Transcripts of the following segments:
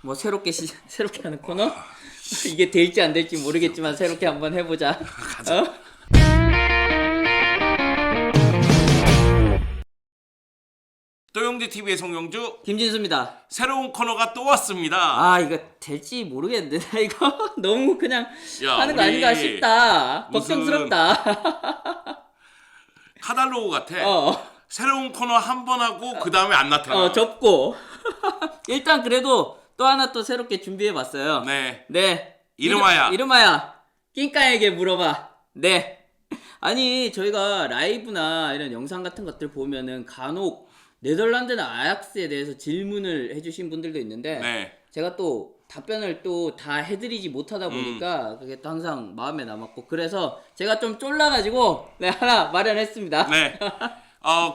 뭐 새롭게 하는 코너? 이게 될지 안 될지 모르겠지만 새롭게 한번 해보자. 가자. 어? 또영재 TV의 송영주. 김진수입니다. 새로운 코너가 또 왔습니다. 아 이거 될지 모르겠는데 나 이거 너무 그냥 야, 하는 거 우리 아닌가 싶다. 무슨 걱정스럽다. 카달로그 같아. 어. 새로운 코너 한 번 하고 그 다음에 안 나타나. 접고 일단 그래도 또 하나 또 새롭게 준비해봤어요. 네. 네. 이름하야. 이름하야. 낑까에게 물어봐. 네. 아니 저희가 라이브나 이런 영상 같은 것들 보면은 간혹 네덜란드나 아약스에 대해서 질문을 해주신 분들도 있는데 네. 제가 또 답변을 또 다 해드리지 못하다 보니까 그게 또 항상 마음에 남았고 그래서 제가 좀 쫄라가지고 네, 하나 마련했습니다. 네.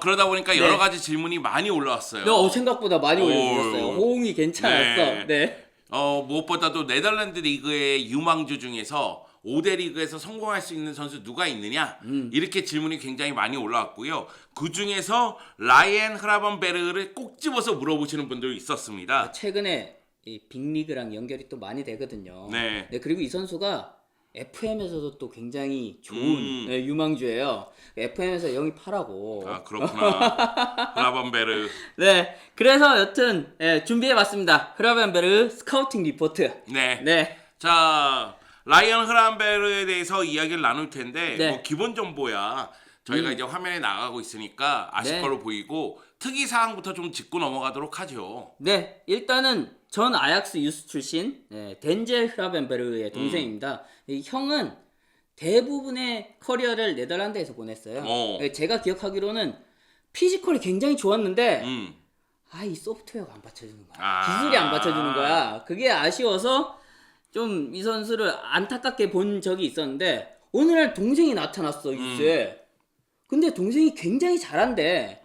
그러다 보니까 네. 여러 가지 질문이 많이 올라왔어요. 생각보다 많이 올려주셨어요. 호응이 괜찮았어. 네. 무엇보다도 네덜란드 리그의 유망주 중에서 5대 리그에서 성공할 수 있는 선수 누가 있느냐? 이렇게 질문이 굉장히 많이 올라왔고요. 그 중에서 라이엔 흐라번베르를 꼭 집어서 물어보시는 분들이 있었습니다. 최근에 이 빅리그랑 연결이 또 많이 되거든요. 네. 그리고 이 선수가 FM에서도 또 굉장히 좋은 유망주예요. FM에서 영입하라고. 아, 그렇구나. 흐라번베르. 네. 그래서 여튼 준비해봤습니다. 흐라벤베르 스카우팅 리포트. 네. 네. 자, 라이언 흐라번베르에 대해서 이야기를 나눌 텐데 네. 뭐 기본 정보야. 저희가 이제 화면에 나가고 있으니까 아실 네. 걸로 보이고 특이 사항부터 좀 짚고 넘어가도록 하죠. 네. 일단은 전 아약스 유스 출신 덴젤 흐라벤베르의 동생입니다. 이 형은 대부분의 커리어를 네덜란드에서 보냈어요. 제가 기억하기로는 피지컬이 굉장히 좋았는데 이 소프트웨어가 안 받쳐주는 거야. 기술이 안 받쳐주는 거야. 그게 아쉬워서 좀 이 선수를 안타깝게 본 적이 있었는데 어느 날 동생이 나타났어 유스에. 근데 동생이 굉장히 잘한대.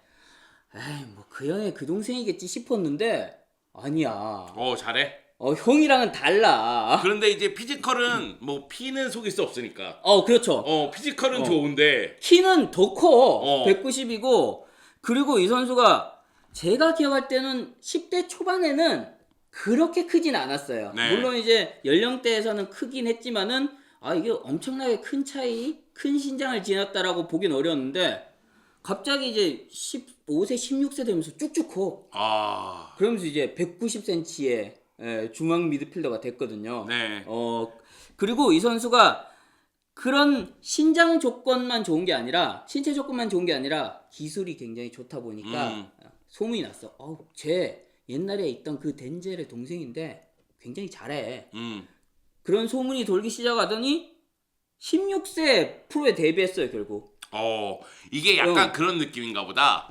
에이 뭐 그 형의 그 동생이겠지 싶었는데 아니야. 잘해. 형이랑은 달라. 그런데 이제 피지컬은 뭐 피는 속일 수 없으니까. 그렇죠. 피지컬은 좋은데 키는 더 커. 190이고 그리고 이 선수가 제가 기억할 때는 10대 초반에는 그렇게 크진 않았어요. 네. 물론 이제 연령대에서는 크긴 했지만은 이게 엄청나게 큰 차이, 큰 신장을 지났다라고 보긴 어려웠는데 갑자기 이제 15세, 16세 되면서 쭉쭉 커. 그러면서 이제 190cm의 중앙 미드필더가 됐거든요. 네. 그리고 이 선수가 그런 신장 조건만 좋은 게 아니라 신체 조건만 좋은 게 아니라 기술이 굉장히 좋다 보니까 소문이 났어. 쟤 옛날에 있던 그 덴젤의 동생인데 굉장히 잘해. 그런 소문이 돌기 시작하더니 16세 프로에 데뷔했어요 결국. 이게 약간 그런 느낌인가 보다.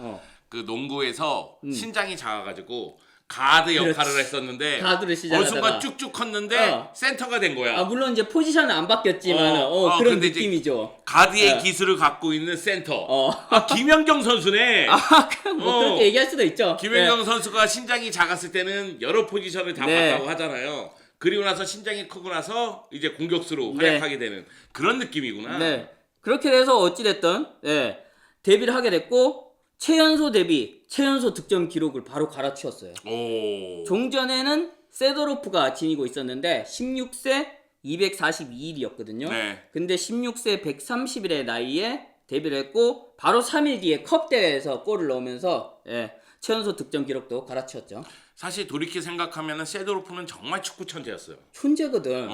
그 농구에서 신장이 작아가지고 가드 역할을 그렇지. 했었는데 가드를 시작하다가 순간 쭉쭉 컸는데 센터가 된 거야. 물론 이제 포지션은 안 바뀌었지만 그런 근데 이제 느낌이죠. 가드의 기술을 갖고 있는 센터. 김연경 선수네. 뭐 그렇게 얘기할 수도 있죠. 김연경 선수가 신장이 작았을 때는 여러 포지션을 다 네. 봤다고 하잖아요. 그리고 나서 신장이 크고 나서 이제 공격수로 활약하게 되는 그런 느낌이구나. 네. 그렇게 돼서 어찌됐든 데뷔를 하게 됐고 최연소 득점 기록을 바로 갈아치웠어요. 종전에는 세도로프가 지니고 있었는데 16세 242일이었거든요. 네. 근데 16세 130일의 나이에 데뷔를 했고 바로 3일 뒤에 컵 대회에서 골을 넣으면서 최연소 득점 기록도 갈아치웠죠. 사실 돌이켜 생각하면 세도로프는 정말 축구 천재였어요. 천재거든.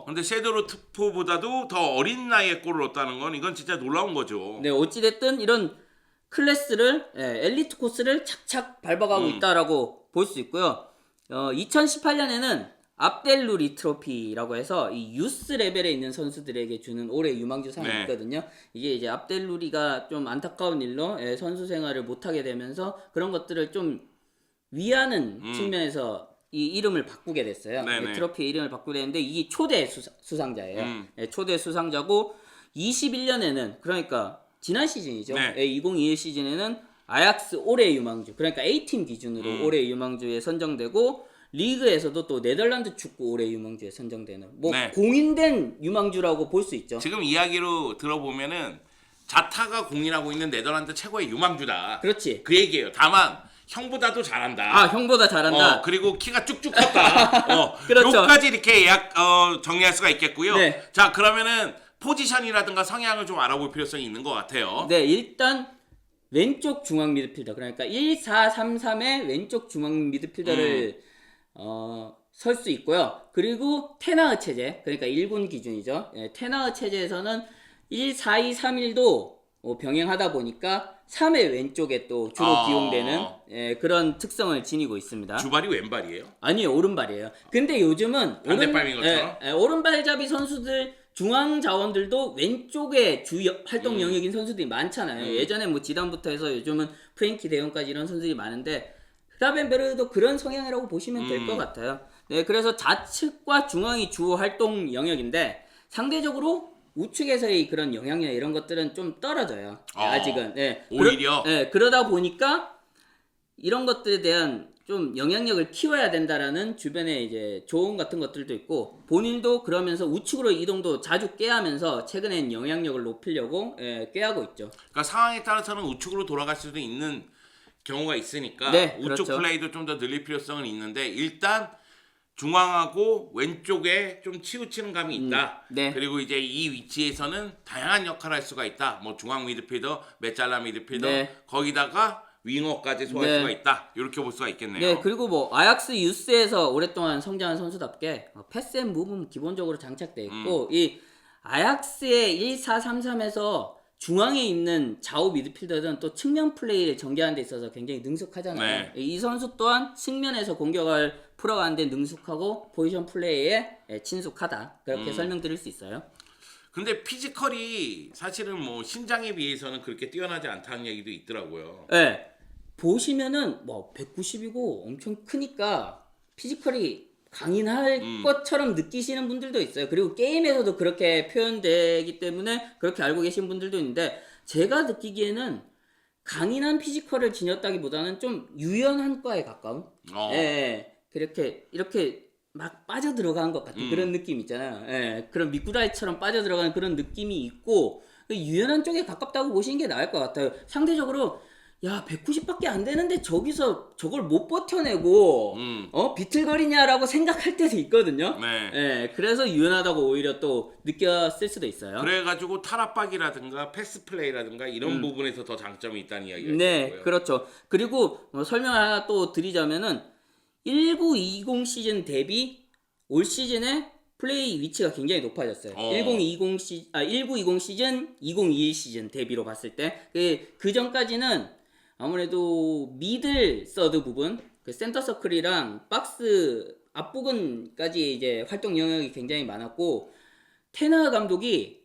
근데 세도로프보다도 더 어린 나이에 골을 넣었다는 건 이건 진짜 놀라운 거죠. 네, 어찌됐든 이런 클래스를 엘리트 코스를 착착 밟아가고 있다라고 볼 수 있고요. 2018년에는 압델루리 트로피라고 해서 이 유스 레벨에 있는 선수들에게 주는 올해 유망주 상이 있거든요. 이게 이제 압델루리가 좀 안타까운 일로 선수 생활을 못하게 되면서 그런 것들을 좀 위하는 측면에서 이 이름을 바꾸게 됐어요. 트로피의 이름을 바꾸게 됐는데 이게 초대 수상자예요. 초대 수상자고 21년에는 그러니까 지난 시즌이죠. 2021 시즌에는 아약스 올해 유망주 그러니까 A팀 기준으로 올해 유망주에 선정되고 리그에서도 또 네덜란드 축구 올해 유망주에 선정되는 공인된 유망주라고 볼 수 있죠. 지금 이야기로 들어보면은 자타가 공인하고 있는 네덜란드 최고의 유망주다. 그렇지. 그 얘기예요. 다만 형보다도 잘한다. 아, 형보다 잘한다. 그리고 키가 쭉쭉 컸다. 그렇죠. 요까지 이렇게 정리할 수가 있겠고요. 네. 자, 그러면은 포지션이라든가 성향을 좀 알아볼 필요성이 있는 것 같아요. 네, 일단 왼쪽 중앙 미드필더, 그러니까 1-4-3-3의 왼쪽 중앙 미드필더를 설 수 있고요. 그리고 테나흐 체제, 그러니까 1군 기준이죠. 테나흐 체제에서는 1-4-2-3-1도 병행하다 보니까 3의 왼쪽에 또 주로 기용되는 그런 특성을 지니고 있습니다. 주발이 왼발이에요? 아니요, 오른발이에요. 근데 요즘은 반대발인 것처럼? 오른발잡이 선수들, 중앙 자원들도 왼쪽에 활동 영역인 선수들이 많잖아요. 예전에 뭐 지단부터 해서 요즘은 프랭키 대용까지 이런 선수들이 많은데 크라벤베르도 그런 성향이라고 보시면 될 것 같아요. 네, 그래서 좌측과 중앙이 주 활동 영역인데 상대적으로 우측에서의 그런 영향력 이런 것들은 좀 떨어져요. 아직은. 네. 오히려? 그러다 보니까 이런 것들에 대한 좀 영향력을 키워야 된다라는 주변에 이제 조언 같은 것들도 있고 본인도 그러면서 우측으로 이동도 자주 꾀하면서 최근엔 영향력을 높이려고 꾀하고 있죠. 그러니까 상황에 따라서는 우측으로 돌아갈 수도 있는 경우가 있으니까 네, 우측 그렇죠. 플레이도 좀 더 늘릴 필요성은 있는데 일단 중앙하고 왼쪽에 좀 치우치는 감이 있다. 네. 그리고 이제 이 위치에서는 다양한 역할을 할 수가 있다. 뭐 중앙 미드필더, 메잘라 미드필더, 네. 거기다가 윙어까지 소화할 네. 수가 있다. 이렇게 볼 수가 있겠네요. 네, 그리고 뭐 아약스 유스에서 오랫동안 성장한 선수답게 패스 앤 무브는 기본적으로 장착돼 있고 이 아약스의 1-4-3-3에서 중앙에 있는 좌우 미드필더들은 또 측면 플레이를 전개하는 데 있어서 굉장히 능숙하잖아요. 네. 이 선수 또한 측면에서 공격을 풀어가는 데 능숙하고 포지션 플레이에 친숙하다. 그렇게 설명드릴 수 있어요. 근데 피지컬이 사실은 뭐 신장에 비해서는 그렇게 뛰어나지 않다는 얘기도 있더라고요. 네. 보시면은 뭐 190이고 엄청 크니까 피지컬이 강인할 것처럼 느끼시는 분들도 있어요. 그리고 게임에서도 그렇게 표현되기 때문에 그렇게 알고 계신 분들도 있는데 제가 느끼기에는 강인한 피지컬을 지녔다기보다는 좀 유연한 과에 가까운 그렇게 이렇게 막 빠져 들어간 것 같은 그런 느낌 있잖아요. 그런 미꾸라지처럼 빠져 들어가는 그런 느낌이 있고 유연한 쪽에 가깝다고 보시는 게 나을 것 같아요. 상대적으로 야 190밖에 안 되는데 저기서 저걸 못 버텨내고 비틀거리냐라고 생각할 때도 있거든요. 네. 그래서 유연하다고 오히려 또 느꼈을 수도 있어요. 그래가지고 탈압박이라든가 패스 플레이라든가 이런 부분에서 더 장점이 있다는 이야기가 네, 있고요. 그렇죠. 그리고 설명을 하나 또 드리자면은 19-20 시즌 대비 올 시즌에 플레이 위치가 굉장히 높아졌어요. 19-20 시즌, 2021 시즌 대비로 봤을 때 그 전까지는 아무래도 미들 서드 부분, 그 센터 서클이랑 박스 앞부분까지 이제 활동 영역이 굉장히 많았고 테나 감독이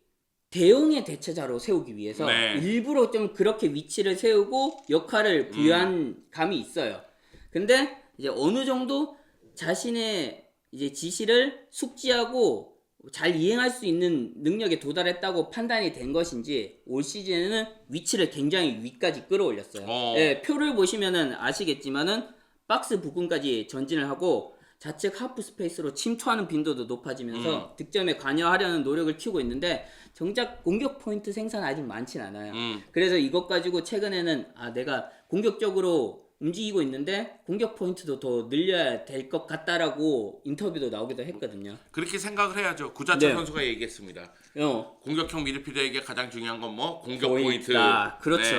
대형의 대체자로 세우기 위해서 일부러 좀 그렇게 위치를 세우고 역할을 부여한 감이 있어요. 근데 이제 어느 정도 자신의 이제 지시를 숙지하고 잘 이행할 수 있는 능력에 도달했다고 판단이 된 것인지 올 시즌에는 위치를 굉장히 위까지 끌어올렸어요. 표를 보시면은 아시겠지만은 박스 부근까지 전진을 하고 좌측 하프 스페이스로 침투하는 빈도도 높아지면서 득점에 관여하려는 노력을 키우고 있는데 정작 공격 포인트 생산 아직 많진 않아요. 그래서 이것 가지고 최근에는 내가 공격적으로 움직이고 있는데 공격 포인트도 더 늘려야 될 것 같다라고 인터뷰도 나오기도 했거든요. 그렇게 생각을 해야죠. 구자철 선수가 얘기했습니다. 공격형 미드필더에게 가장 중요한 건 뭐 공격 포인트. 그렇죠.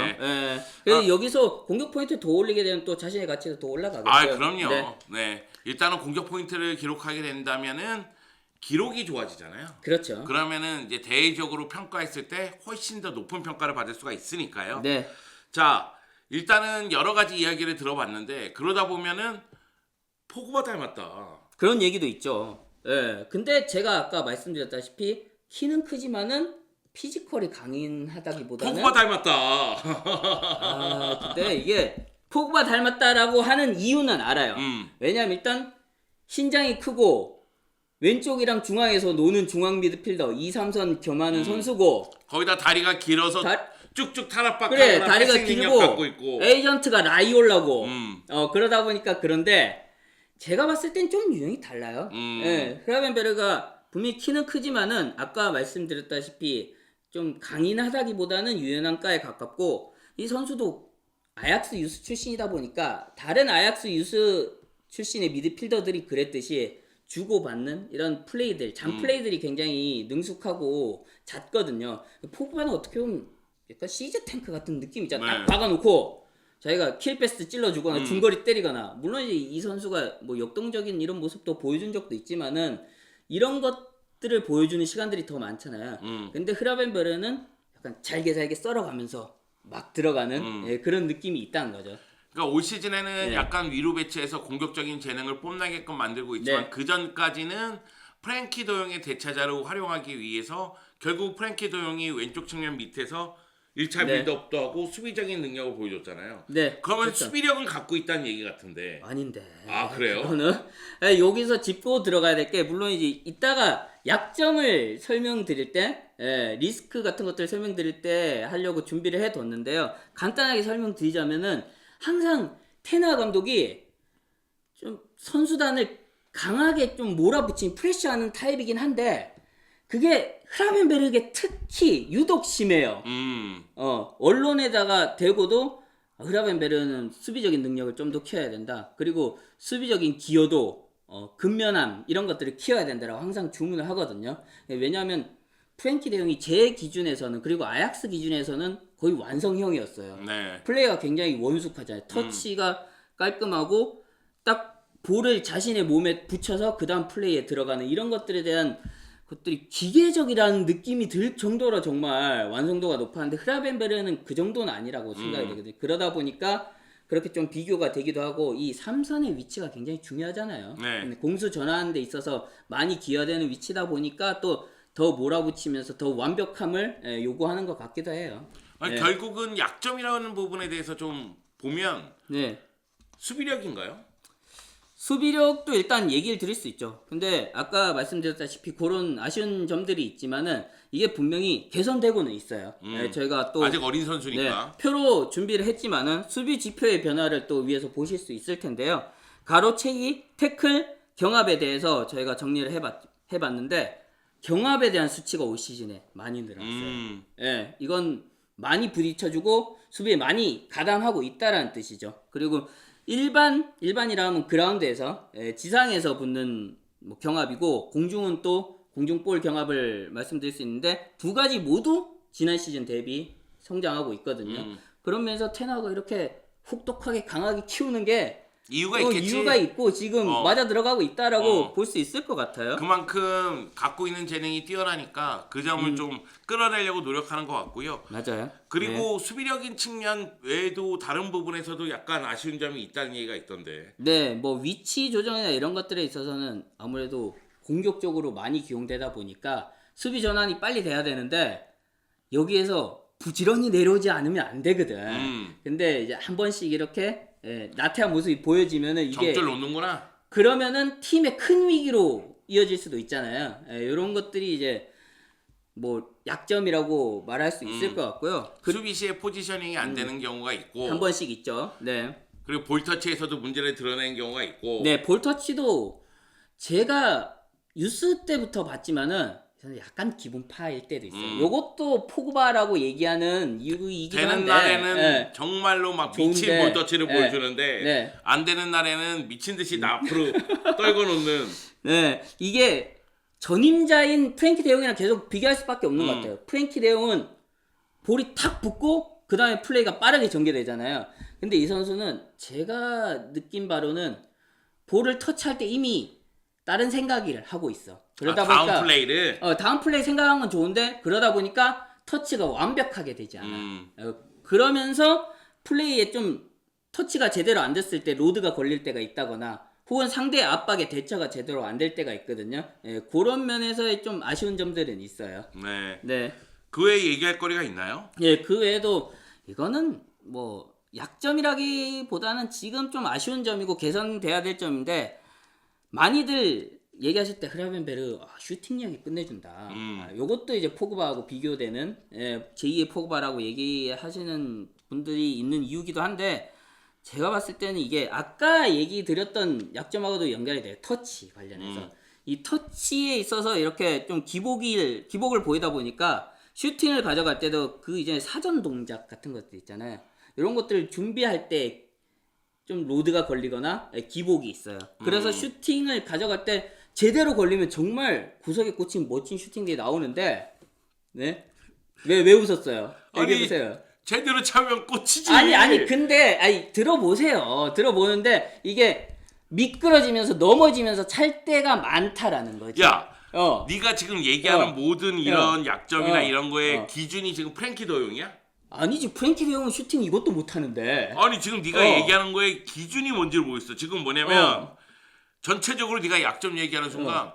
그래서 여기서 공격 포인트 더 올리게 되면 또 자신의 가치도 더 올라가겠죠. 그럼요. 네. 일단은 공격 포인트를 기록하게 된다면은 기록이 좋아지잖아요. 그렇죠. 그러면은 이제 대외적으로 평가했을 때 훨씬 더 높은 평가를 받을 수가 있으니까요. 네. 자, 일단은 여러 가지 이야기를 들어봤는데 그러다 보면은 포그바 닮았다. 그런 얘기도 있죠. 근데 제가 아까 말씀드렸다시피 키는 크지만은 피지컬이 강인하다기보다는 포그바 닮았다. 근데 이게 포그바 닮았다라고 하는 이유는 알아요. 왜냐면 일단 신장이 크고 왼쪽이랑 중앙에서 노는 중앙 미드필더 2-3선 겸하는 선수고 거기다 다리가 길어서 쭉쭉 탈압박하거나 그래 다리가 패싱 능력 길고 갖고 있고. 에이전트가 라이올라고 그러다 보니까 그런데 제가 봤을 땐 좀 유형이 달라요. 흐라벤베르가 분명히 키는 크지만은 아까 말씀드렸다시피 좀 강인하다기보다는 유연한 과에 가깝고 이 선수도 아약스 유스 출신이다 보니까 다른 아약스 유스 출신의 미드필더들이 그랬듯이 주고받는 이런 플레이들, 잔 플레이들이 굉장히 능숙하고 잦거든요. 포그바는 어떻게 보면 약간 시즈 탱크 같은 느낌 있잖아. 딱 박아놓고 자기가 킬패스 찔러주거나 중거리 때리거나, 물론 이제 이 선수가 뭐 역동적인 이런 모습도 보여준 적도 있지만은 이런 것들을 보여주는 시간들이 더 많잖아요. 근데 흐라벤베르는 약간 잘게 썰어가면서 막 들어가는 예, 그런 느낌이 있다는 거죠. 그러니까 올 시즌에는 네. 약간 위로 배치해서 공격적인 재능을 뽐내게끔 만들고 있지만 네. 그 전까지는 프랭키 도용의 대차자로 활용하기 위해서 결국 프랭키 도용이 왼쪽 측면 밑에서 1차 네. 빌드업도 하고 수비적인 능력을 보여줬잖아요. 네. 그러면 그렇죠. 수비력을 갖고 있다는 얘기 같은데. 아닌데. 아, 그래요? 그거는 예, 여기서 짚고 들어가야 될 게, 물론 이제 이따가 약점을 설명드릴 때, 예, 리스크 같은 것들 설명드릴 때 하려고 준비를 해뒀는데요. 간단하게 설명드리자면은 항상 테나 감독이 좀 선수단을 강하게 좀 몰아붙인 프레시하는 타입이긴 한데, 그게 흐라벤베르게 특히 유독 심해요. 언론에다가 대고도 흐라벤베르는 수비적인 능력을 좀 더 키워야 된다. 그리고 수비적인 기여도, 근면함 이런 것들을 키워야 된다라고 항상 주문을 하거든요. 왜냐하면 프랭키 대용이 제 기준에서는, 그리고 아약스 기준에서는 거의 완성형이었어요. 네. 플레이가 굉장히 원숙하잖아요. 터치가 깔끔하고 딱 볼을 자신의 몸에 붙여서 그 다음 플레이에 들어가는 이런 것들에 대한 것들이 기계적이라는 느낌이 들 정도로 정말 완성도가 높았는데, 흐라벤베르는 그 정도는 아니라고 생각이 되거든요. 그러다 보니까 그렇게 좀 비교가 되기도 하고, 이 3선의 위치가 굉장히 중요하잖아요. 네. 공수 전환하는 데 있어서 많이 기여되는 위치다 보니까 또 더 몰아붙이면서 더 완벽함을 요구하는 것 같기도 해요. 아니, 네. 결국은 약점이라는 부분에 대해서 좀 보면 네. 수비력인가요? 수비력도 일단 얘기를 드릴 수 있죠. 근데 아까 말씀드렸다시피 그런 아쉬운 점들이 있지만은 이게 분명히 개선되고는 있어요. 저희가 또 아직 어린 선수니까. 표로 준비를 했지만은 수비 지표의 변화를 또 위에서 보실 수 있을 텐데요. 가로채기, 태클, 경합에 대해서 저희가 정리를 해봤는데, 경합에 대한 수치가 올 시즌에 많이 늘었어요. 예, 이건 많이 부딪혀주고 수비에 많이 가담하고 있다라는 뜻이죠. 그리고 일반이라 하면 그라운드에서, 지상에서 붙는 뭐 경합이고, 공중은 또 공중볼 경합을 말씀드릴 수 있는데, 두 가지 모두 지난 시즌 대비 성장하고 있거든요. 그러면서 테나가 이렇게 혹독하게 강하게 키우는 게 이유가 있겠지. 이유가 있고 지금 맞아 들어가고 있다라고 볼 수 있을 것 같아요. 그만큼 갖고 있는 재능이 뛰어나니까 그 점을 좀 끌어내려고 노력하는 것 같고요. 맞아요. 그리고 수비력인 측면 외에도 다른 부분에서도 약간 아쉬운 점이 있다는 얘기가 있던데. 네, 뭐 위치 조정이나 이런 것들에 있어서는 아무래도 공격적으로 많이 기용되다 보니까 수비 전환이 빨리 돼야 되는데, 여기에서 부지런히 내려오지 않으면 안 되거든. 근데 이제 한 번씩 이렇게 나태한 모습이 보여지면은 이게 점줄 놓는구나. 그러면은 팀의 큰 위기로 이어질 수도 있잖아요. 이런 것들이 이제 뭐 약점이라고 말할 수 있을 것 같고요. 수비 시에 포지셔닝이 안 되는 경우가 있고, 한 번씩 있죠. 네. 그리고 볼터치에서도 문제를 드러내는 경우가 있고. 네, 볼터치도 제가 유스 때부터 봤지만은 저는 약간 기분 파일 때도 있어요. 요것도 포그바라고 얘기하는 이유이기도 되는 한데, 날에는 정말로 막 미친 좋은데, 볼터치를 보여주는데 네. 안 되는 날에는 미친 듯이 나 앞으로 떨궈 놓는. 네, 이게 전임자인 프랭키 대용이랑 계속 비교할 수밖에 없는 것 같아요. 프랭키 대용은 볼이 탁 붙고 그 다음에 플레이가 빠르게 전개되잖아요. 근데 이 선수는 제가 느낀 바로는 볼을 터치할 때 이미 다른 생각을 하고 있어. 그러다 보니까 다음 플레이를. 다음 플레이 생각한 건 좋은데, 그러다 보니까 터치가 완벽하게 되지 않아. 그러면서 플레이에 좀 터치가 제대로 안 됐을 때 로드가 걸릴 때가 있다거나, 혹은 상대의 압박에 대처가 제대로 안 될 때가 있거든요. 그런 면에서의 좀 아쉬운 점들은 있어요. 네. 네. 그 외에 얘기할 거리가 있나요? 예, 그 외에도 이거는 뭐 약점이라기보다는 지금 좀 아쉬운 점이고 개선돼야 될 점인데, 많이들 얘기하실 때 흐라벤베르 슈팅력이 끝내준다. 요것도 이제 포그바하고 비교되는, 제2의 포그바라고 얘기하시는 분들이 있는 이유기도 한데, 제가 봤을 때는 이게 아까 얘기 드렸던 약점하고도 연결이 돼요. 터치 관련해서. 이 터치에 있어서 이렇게 좀 기복을 보이다 보니까 슈팅을 가져갈 때도 그 이제 사전 동작 같은 것들 있잖아요. 이런 것들을 준비할 때 좀 로드가 걸리거나 기복이 있어요. 그래서 슈팅을 가져갈 때 제대로 걸리면 정말 구석에 꽂힌 멋진 슈팅들이 나오는데 네? 왜 웃었어요? 얘기해보세요. 제대로 차면 꽂히지. 아니 근데 들어보세요. 들어보는데 이게 미끄러지면서 넘어지면서 찰 때가 많다라는 거지. 야, 네가 지금 얘기하는 모든 이런 약점이나 이런 거의 기준이 지금 프랭키 더용이야? 아니지, 프랭키 데용은 슈팅 이것도 못하는데. 아니 지금 네가 얘기하는 거의 기준이 뭔지를 모르겠어. 지금 뭐냐면 전체적으로 네가 약점 얘기하는 순간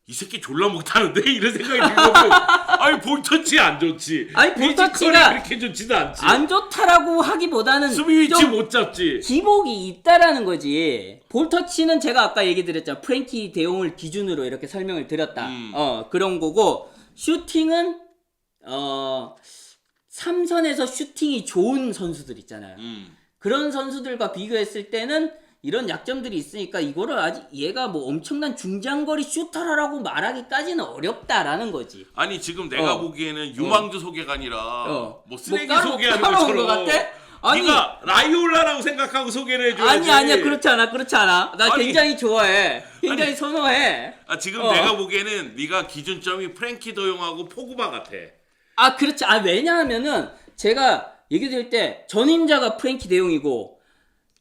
이 새끼 졸라 못하는데 이런 생각이 들거든. 아니 볼터치 안 좋지. 아니 볼터치가 그렇게 좋지도 않지. 안 좋다라고 하기보다는 수비 위치 못 잡지. 기복이 있다라는 거지. 볼터치는 제가 아까 얘기 드렸잖아. 프랭키 데용을 기준으로 이렇게 설명을 드렸다. 그런 거고 슈팅은 삼선에서 슈팅이 좋은 선수들 있잖아요. 그런 선수들과 비교했을 때는 이런 약점들이 있으니까 이거를 아직 얘가 뭐 엄청난 중장거리 슈터라고 말하기까지는 어렵다라는 거지. 아니 지금 내가 보기에는 유망주 소개가 아니라 뭐 쓰레기 따로 소개하는 따로 온 것처럼 것 같아? 아니, 네가 라이올라라고 생각하고 소개를 해줘야지. 아니야 그렇지 않아. 나 아니, 굉장히 좋아해. 굉장히 선호해. 지금 내가 보기에는 네가 기준점이 프랭키 더용하고 포그바 같아. 그렇지. 왜냐하면은 제가 얘기 드릴 때 전임자가 프랭키 데용이고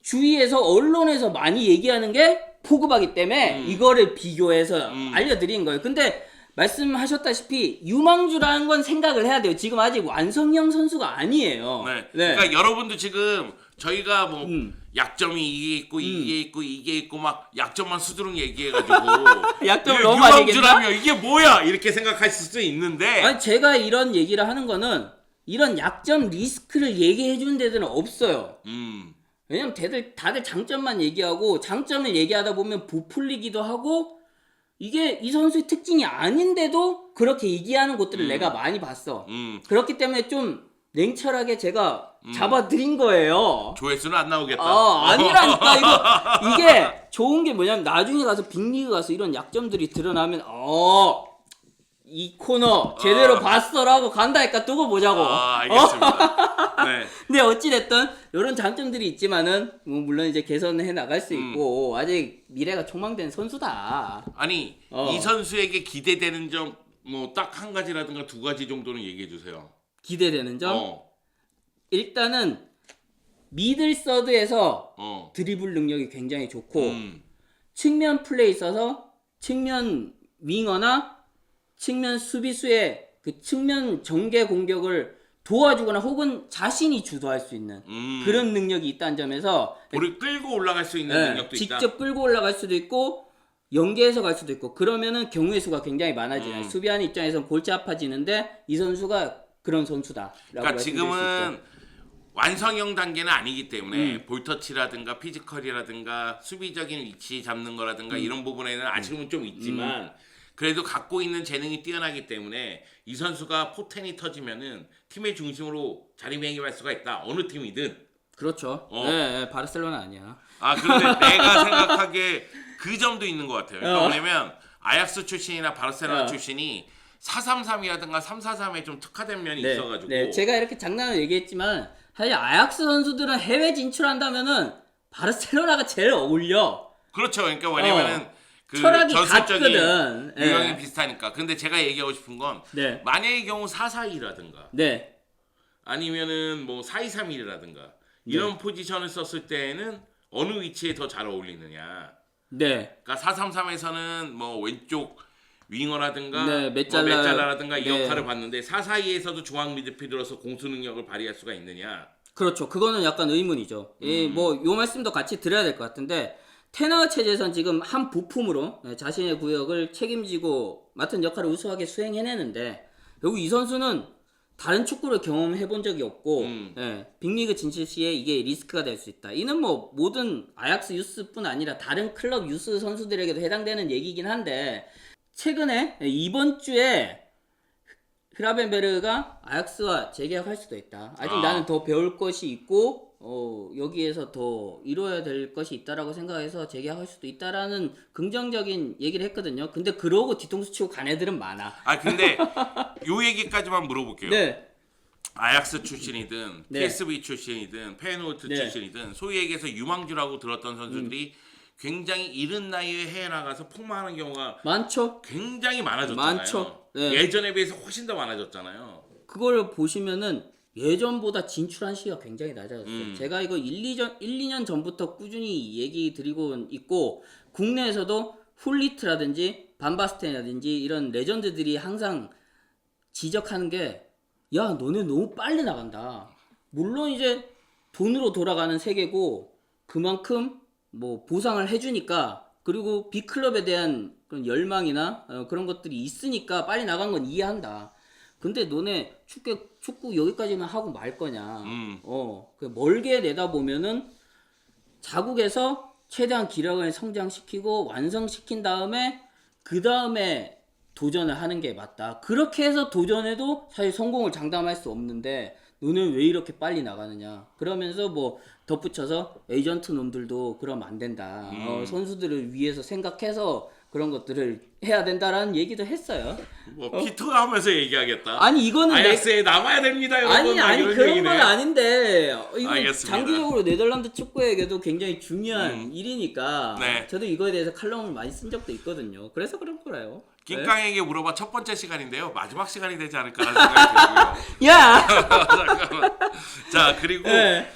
주위에서 언론에서 많이 얘기하는 게 포그바기 때문에 이거를 비교해서 알려드린 거예요. 근데 말씀하셨다시피 유망주라는 건 생각을 해야 돼요. 지금 아직 완성형 선수가 아니에요. 네. 그러니까 여러분도 지금 저희가 뭐 약점이 이게 있고 이게 있고 이게 있고 막 약점만 수두룩 얘기해가지고 약점 너무 많이 얘기했나? 유망주라며 이게 뭐야 이렇게 생각하실 수도 있는데 아니 제가 이런 얘기를 하는 거는 이런 약점 리스크를 얘기해 주는 데들은 없어요. 왜냐면 다들 장점만 얘기하고 장점을 얘기하다 보면 부풀리기도 하고 이게 이 선수의 특징이 아닌데도 그렇게 얘기하는 곳들을 내가 많이 봤어. 그렇기 때문에 좀 냉철하게 제가 잡아드린 거예요. 조회수는 안 나오겠다. 아니라니까 이게 좋은 게 뭐냐면 나중에 가서 빅리그 가서 이런 약점들이 드러나면 이 코너 제대로 봤어라고 간다니까 두고 보자고. 알겠습니다. 네. 근데 어찌됐든 이런 장점들이 있지만은 뭐 물론 이제 개선해 나갈 수 있고 아직 미래가 촉망된 선수다. 아니 이 선수에게 기대되는 점 뭐 딱 한 가지라든가 두 가지 정도는 얘기해 주세요. 기대되는 점? 일단은 미들 서드에서 드리블 능력이 굉장히 좋고 측면 플레이 있어서 측면 윙어나 측면 수비수의 그 측면 전개 공격을 도와주거나 혹은 자신이 주도할 수 있는 그런 능력이 있다는 점에서 볼을 끌고 올라갈 수 있는 능력도 있다. 직접 끌고 올라갈 수도 있고 연계해서 갈 수도 있고 그러면은 경우의 수가 굉장히 많아지잖아요. 수비하는 입장에서는 골치 아파지는데 이 선수가 그런 선수다라고 그러니까 말씀드릴 지금은 수 있죠. 완성형 단계는 아니기 때문에 볼터치라든가 피지컬이라든가 수비적인 위치 잡는 거라든가 이런 부분에는 아쉬움은 좀 있지만 그래도 갖고 있는 재능이 뛰어나기 때문에 이 선수가 포텐이 터지면은 팀의 중심으로 자리매김할 수가 있다. 어느 팀이든. 그렇죠. 네, 바르셀로나 아니야. 그런데 내가 생각하기에 그 점도 있는 것 같아요. 그러니까 뭐냐면 아약스 출신이나 바르셀로나 출신이 4-3-3이라든가 3-4-3에 좀 특화된 면이 있어가지고. 네, 제가 이렇게 장난을 얘기했지만 사실 아약스 선수들은 해외 진출한다면은 바르셀로나가 제일 어울려. 그렇죠. 그러니까 뭐냐면은 그 철학이 전술적인 같거든. 유형이 비슷하니까. 근데 제가 얘기하고 싶은 건 만약의 경우 4-4-2라든가 아니면은 뭐 4-2-3-1이라든가 이런 포지션을 썼을 때에는 어느 위치에 더 잘 어울리느냐. 그러니까 4-3-3에서는 뭐 왼쪽 윙어라든가 메짤라라든가 이 역할을 봤는데 4-4-2에서도 중앙 미드필더로서 공수 능력을 발휘할 수가 있느냐. 그렇죠. 그거는 약간 의문이죠. 뭐 요 말씀도 같이 드려야 될 것 같은데 테너 체제에선 지금 한 부품으로 자신의 구역을 책임지고 맡은 역할을 우수하게 수행해내는데 결국 이 선수는 다른 축구를 경험해 본 적이 없고 빅리그 진출 시에 이게 리스크가 될 수 있다. 이는 뭐 모든 아약스 유스뿐 아니라 다른 클럽 유스 선수들에게도 해당되는 얘기긴 한데 최근에 이번 주에 흐라벤베르가 아약스와 재계약할 수도 있다. 아직 나는 더 배울 것이 있고 여기에서 더 이뤄야 될 것이 있다라고 생각해서 재계약할 수도 있다라는 긍정적인 얘기를 했거든요. 근데 그러고 뒤통수 치고 간 애들은 많아. 근데 요 얘기까지만 물어볼게요. 아약스 출신이든 네. PSV 출신이든 페노르트 네. 출신이든 소위 얘기해서 유망주라고 들었던 선수들이 굉장히 이른 나이에 해외 나가서 폭망하는 경우가 많죠. 굉장히 많아졌잖아요. 많죠. 네. 예전에 비해서 훨씬 더 많아졌잖아요. 그걸 보시면은 예전보다 진출한 시기가 굉장히 낮아졌어요. 제가 이거 2년 전부터 꾸준히 얘기 드리고 있고, 국내에서도 훌리트라든지 반바스텐이라든지 이런 레전드들이 항상 지적하는 게, 야, 너네 너무 빨리 나간다. 물론 이제 돈으로 돌아가는 세계고, 그만큼 뭐 보상을 해주니까, 그리고 빅클럽에 대한 그런 열망이나 그런 것들이 있으니까 빨리 나간 건 이해한다. 근데 너네 축구 여기까지만 하고 말 거냐. 그 멀게 내다보면은 자국에서 최대한 기량을 성장시키고 완성시킨 다음에 그 다음에 도전을 하는 게 맞다. 그렇게 해서 도전해도 사실 성공을 장담할 수 없는데 너는 왜 이렇게 빨리 나가느냐. 그러면서 뭐 덧붙여서 에이전트 놈들도 그러면 안 된다. 선수들을 위해서 생각해서 그런 것들을 해야 된다라는 얘기도 했어요. 뭐 피터가 하면서 얘기하겠다. 아니 이거는 아약스에 남아야 됩니다, 여러분. 아니 이런 그런 얘기네. 건 아닌데 이거 알겠습니다. 장기적으로 네덜란드 축구에게도 굉장히 중요한 일이니까 네. 저도 이거에 대해서 칼럼을 많이 쓴 적도 있거든요. 그래서 그런 거라요. 낑깡에게 물어봐 첫 번째 시간인데요. 마지막 시간이 되지 않을까라는 생각이 들고요. 야! 잠깐만. 자, 그리고 네.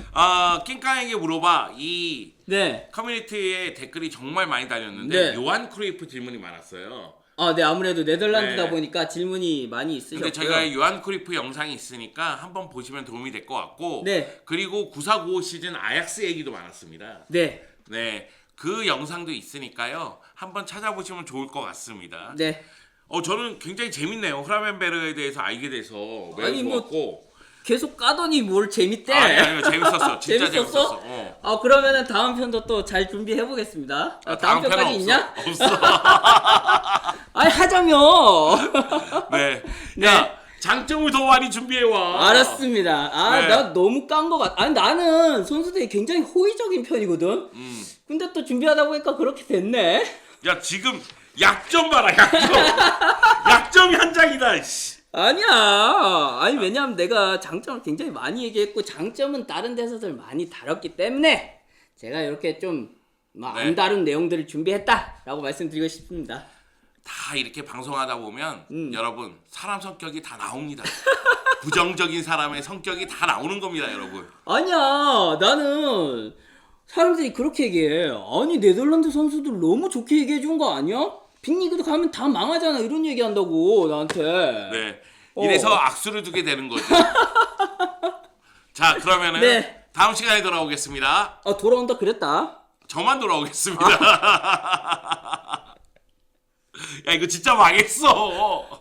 낑깡에게 물어봐 이 네. 커뮤니티에 댓글이 정말 많이 달렸는데 네. 요한 크루이프 질문이 많았어요. 네, 아무래도 네덜란드다 네. 보니까 질문이 많이 있으셨고요. 근데 저희가 요한 크루이프 영상이 있으니까 한번 보시면 도움이 될 것 같고, 네. 그리고 9495 시즌 아약스 얘기도 많았습니다. 네. 네, 그 영상도 있으니까요. 한번 찾아보시면 좋을 것 같습니다. 네. 저는 굉장히 재밌네요. 흐라멘베르에 대해서 알게 돼서 매우 아니, 뭐 좋았고. 계속 까더니 뭘 재밌대. 아니 재밌었어. 진짜 재밌었어? 재밌었어. 그러면은 다음 편도 또 잘 준비해 보겠습니다. 다음 편은 편까지 있냐? 없어. 아니 하자며. 네. 네. 야, 장점을 더 많이 준비해 와. 알았습니다. 네. 나 너무 깐 거 같아. 아니 나는 선수들이 굉장히 호의적인 편이거든. 근데 또 준비하다 보니까 그렇게 됐네. 야, 지금 약점 봐라. 약점. 약점이 한 장이다. 씨. 아니야. 아니 왜냐면 내가 장점을 굉장히 많이 얘기했고 장점은 다른 데서들 많이 다뤘기 때문에 제가 이렇게 좀 안 네. 다룬 내용들을 준비했다라고 말씀드리고 싶습니다. 다 이렇게 방송하다 보면 여러분 사람 성격이 다 나옵니다. 부정적인 사람의 성격이 다 나오는 겁니다, 여러분. 아니야. 나는 사람들이 그렇게 얘기해. 아니 네덜란드 선수들 너무 좋게 얘기해 준 거 아니야? 빅리그도 가면 다 망하잖아. 이런 얘기 한다고 나한테. 네. 이래서 악수를 두게 되는 거죠. 자, 그러면은 네. 다음 시간에 돌아오겠습니다. 돌아온다 그랬다. 저만 돌아오겠습니다. 야, 이거 진짜 망했어.